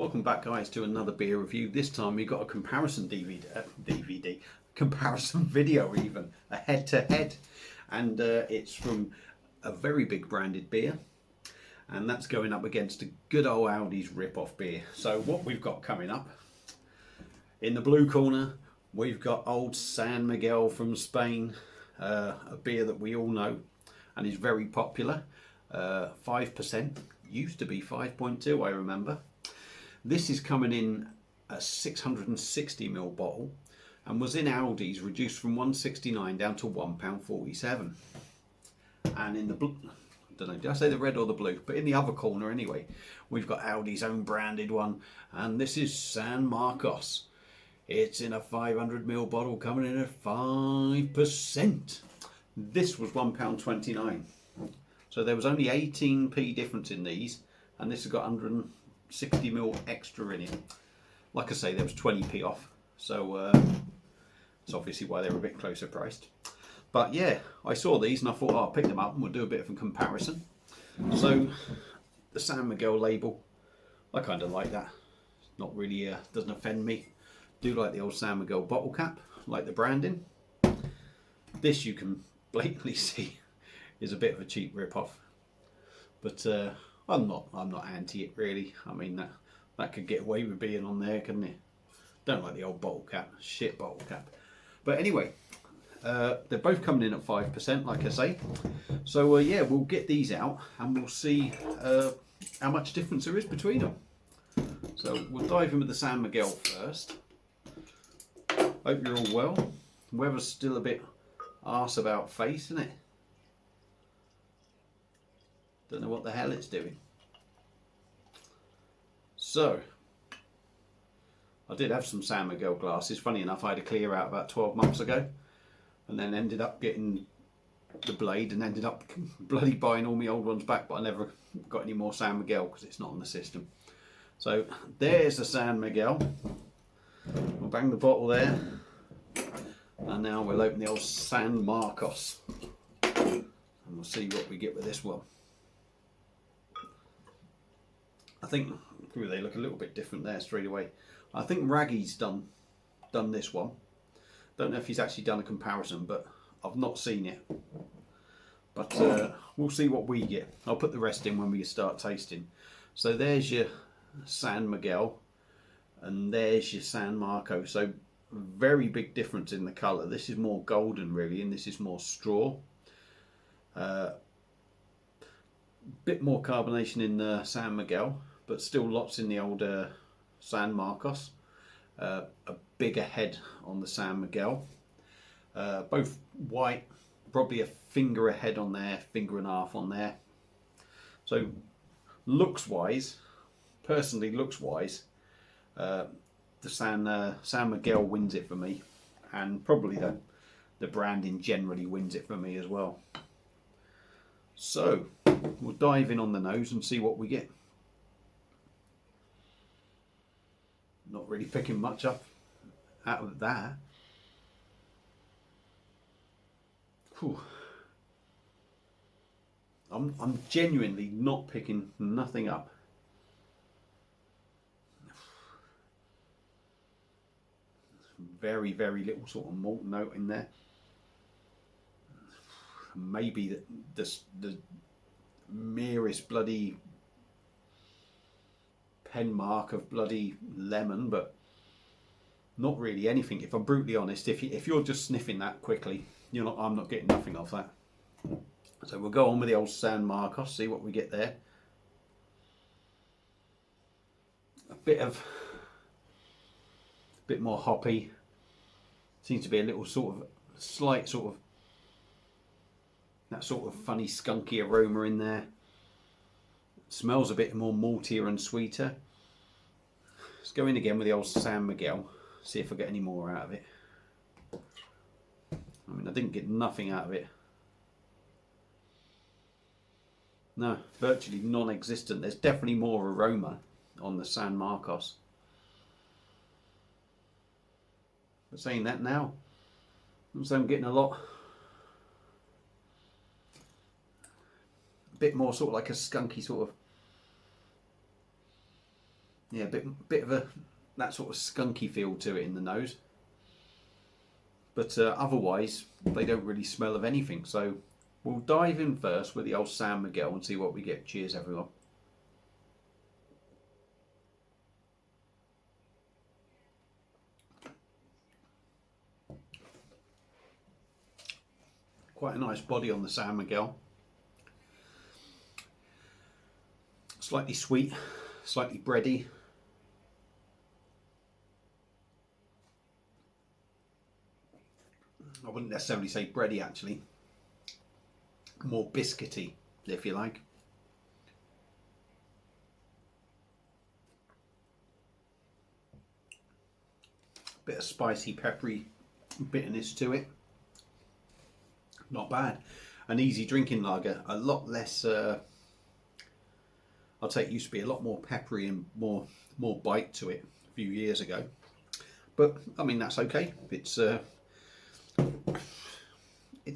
Welcome back, guys, to another beer review. This time we've got a comparison comparison video, even a head-to-head, and it's from a very big branded beer, and that's going up against a good old Aldi's rip-off beer. So what we've got coming up in the blue corner, we've got old San Miguel from Spain, a beer that we all know and is very popular. 5%, used to be 5.2, I remember. This is coming in a 660ml bottle and was in Aldi's, reduced from £1.69 down to £1.47. And in the blue, I don't know, did I say the red or the blue? But in the other corner anyway, we've got Aldi's own branded one, and this is San Marcos. It's in a 500ml bottle coming in at 5%. This was £1.29. So there was only 18p difference in these, and this has got 160ml extra in it. Like I say, there was 20p off, so that's obviously why they were a bit closer priced. But yeah, I saw these and I thought, oh, I'll pick them up and we'll do a bit of a comparison. So the San Miguel label, I kind of like that. Not really, doesn't offend me. Do like the old San Miguel bottle cap, like the branding. This you can blatantly see is a bit of a cheap rip-off, but I'm not anti it really. I mean, that could get away with being on there, couldn't it? Don't like the old bottle cap, shit bottle cap. But anyway, they're both coming in at 5%, like I say. So yeah, we'll get these out and we'll see how much difference there is between them. So we'll dive in with the San Miguel first. Hope you're all well. Weather's still a bit arse about face, isn't it? Don't know what the hell it's doing. So, I did have some San Miguel glasses. Funny enough, I had to clear out about 12 months ago, and then ended up getting the blade and ended up bloody buying all my old ones back, but I never got any more San Miguel because it's not on the system. So there's the San Miguel. We'll bang the bottle there, and now we'll open the old San Marcos and we'll see what we get with this one. I think they look a little bit different there straight away. I think Raggy's done this one. Don't know if he's actually done a comparison, but I've not seen it. But we'll see what we get. I'll put the rest in when we start tasting. So there's your San Miguel, and there's your San Marco. So very big difference in the colour. This is more golden really, and this is more straw. Bit more carbonation in the San Miguel, but still lots in the old San Marcos. A bigger head on the San Miguel. Both white, probably a finger ahead on there, finger and a half on there. So looks wise, personally looks wise, the San Miguel wins it for me, and probably the branding generally wins it for me as well. So we'll dive in on the nose and see what we get. Not really picking much up out of that. Whew. I'm genuinely not picking nothing up. Very, very little sort of malt note in there. Maybe the merest bloody pen mark of bloody lemon, but not really anything. If I'm brutally honest, if you're just sniffing that quickly, I'm not getting nothing off that. So we'll go on with the old San Marcos, see what we get there. A bit more hoppy. Seems to be a little slight sort of that sort of funny skunky aroma in there. Smells a bit more maltier and sweeter. Let's go in again with the old San Miguel, see if I get any more out of it. I mean, I didn't get nothing out of it. No, virtually non-existent. There's definitely more aroma on the San Marcos. But saying that now, I'm getting a bit more sort of like a skunky sort of yeah, bit of a that sort of skunky feel to it in the nose. But otherwise, they don't really smell of anything. So we'll dive in first with the old San Miguel and see what we get. Cheers, everyone. Quite a nice body on the San Miguel. Slightly sweet, slightly bready. I wouldn't necessarily say bready actually. More biscuity, if you like. Bit of spicy, peppery bitterness to it. Not bad. An easy drinking lager. A lot less. I'd say it used to be a lot more peppery and more bite to it a few years ago. But I mean that's okay. It's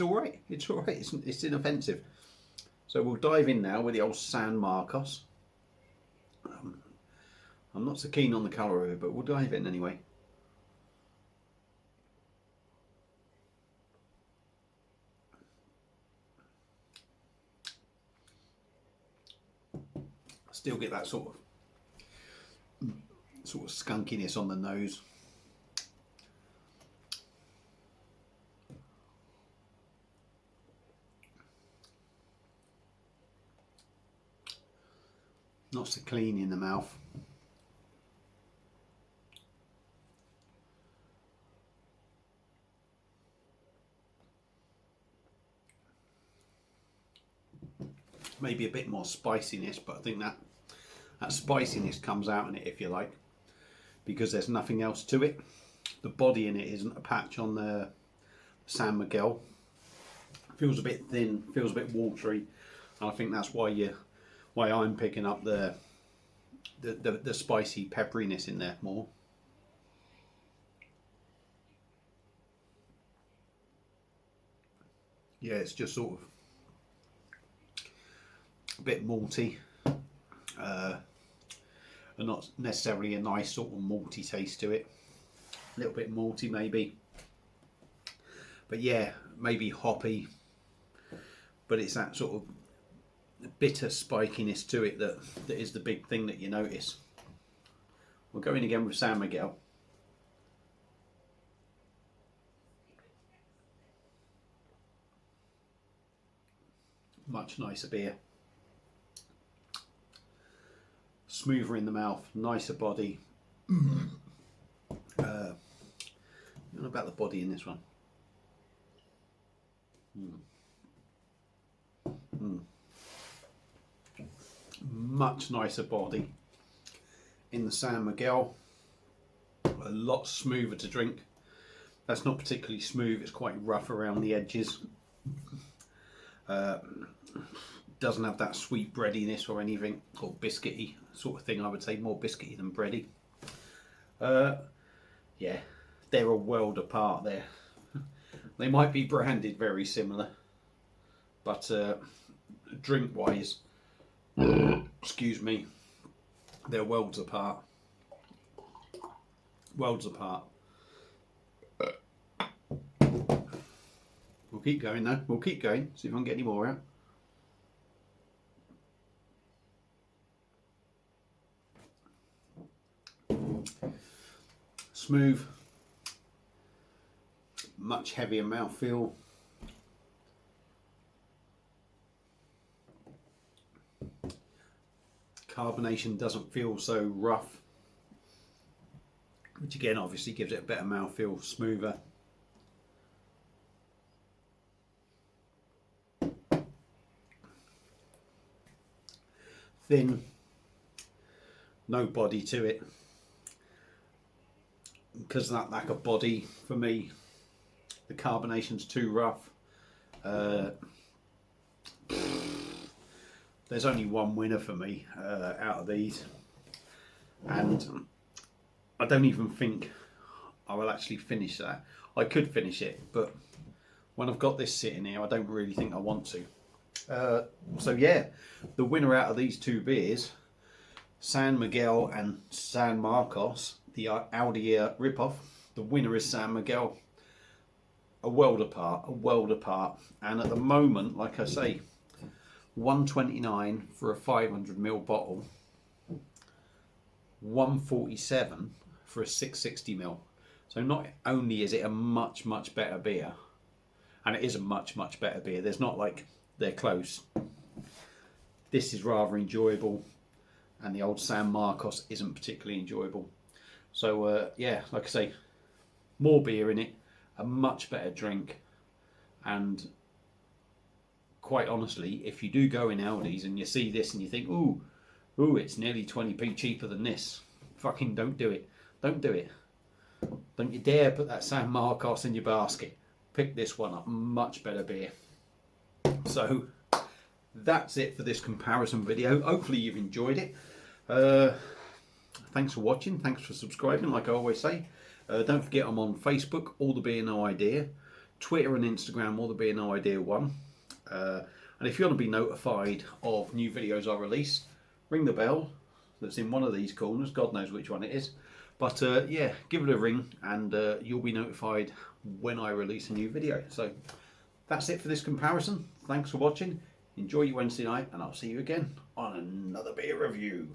all right. It's all right. It's inoffensive. So we'll dive in now with the old San Marcos. I'm not so keen on the colour of it, but we'll dive in anyway. Still get that sort of skunkiness on the nose. Not so clean in the mouth. Maybe a bit more spiciness, but I think that spiciness comes out in it, if you like, because there's nothing else to it. The body in it isn't a patch on the San Miguel. Feels a bit thin, feels a bit watery, and I think that's why I'm picking up the spicy pepperiness in there more. Yeah, it's just sort of a bit malty, and not necessarily a nice sort of malty taste to it. A little bit malty maybe, but yeah, maybe hoppy. But it's that sort of bitter spikiness to it that is the big thing that you notice. We'll go in again with San Miguel. Much nicer beer. Smoother in the mouth, nicer body. What about the body in this one? Much nicer body in the San Miguel. A lot smoother to drink. That's not particularly smooth, it's quite rough around the edges. Doesn't have that sweet breadiness or anything, or biscuity sort of thing. I would say more biscuity than bready. Yeah, they're a world apart there. They might be branded very similar, but drink wise, excuse me, they're worlds apart. Worlds apart. We'll keep going though. We'll keep going. See if I can get any more out. Smooth. Much heavier mouthfeel. Carbonation doesn't feel so rough, which again obviously gives it a better mouthfeel, smoother. Thin, no body to it, because that lack of body for me, the carbonation's too rough. There's only one winner for me out of these, and I don't even think I will actually finish that. I could finish it, but when I've got this sitting here, I don't really think I want to. So yeah, the winner out of these two beers San Miguel and San Marcos, the Audi rip-off. The winner is San Miguel. A world apart, a world apart. And at the moment, like I say, 129 for a 500ml bottle, 147 for a 660ml. So not only is it a much better beer, and it is a much better beer, there's not like they're close. This is rather enjoyable, and the old San Marcos isn't particularly enjoyable. So yeah, like I say, more beer in it, a much better drink, and quite honestly, if you do go in Aldi's and you see this and you think, ooh, it's nearly 20p cheaper than this, fucking don't do it. Don't do it. Don't you dare put that San Marcos in your basket. Pick this one up, much better beer. So that's it for this comparison video. Hopefully you've enjoyed it. Thanks for watching, thanks for subscribing, like I always say. Don't forget I'm on Facebook, All the Beer No Idea, Twitter and Instagram, All the Beer No Idea 1. And if you want to be notified of new videos I release, ring the bell that's in one of these corners, God knows which one it is. But yeah, give it a ring and you'll be notified when I release a new video. So that's it for this comparison. Thanks for watching. Enjoy your Wednesday night, and I'll see you again on another beer review.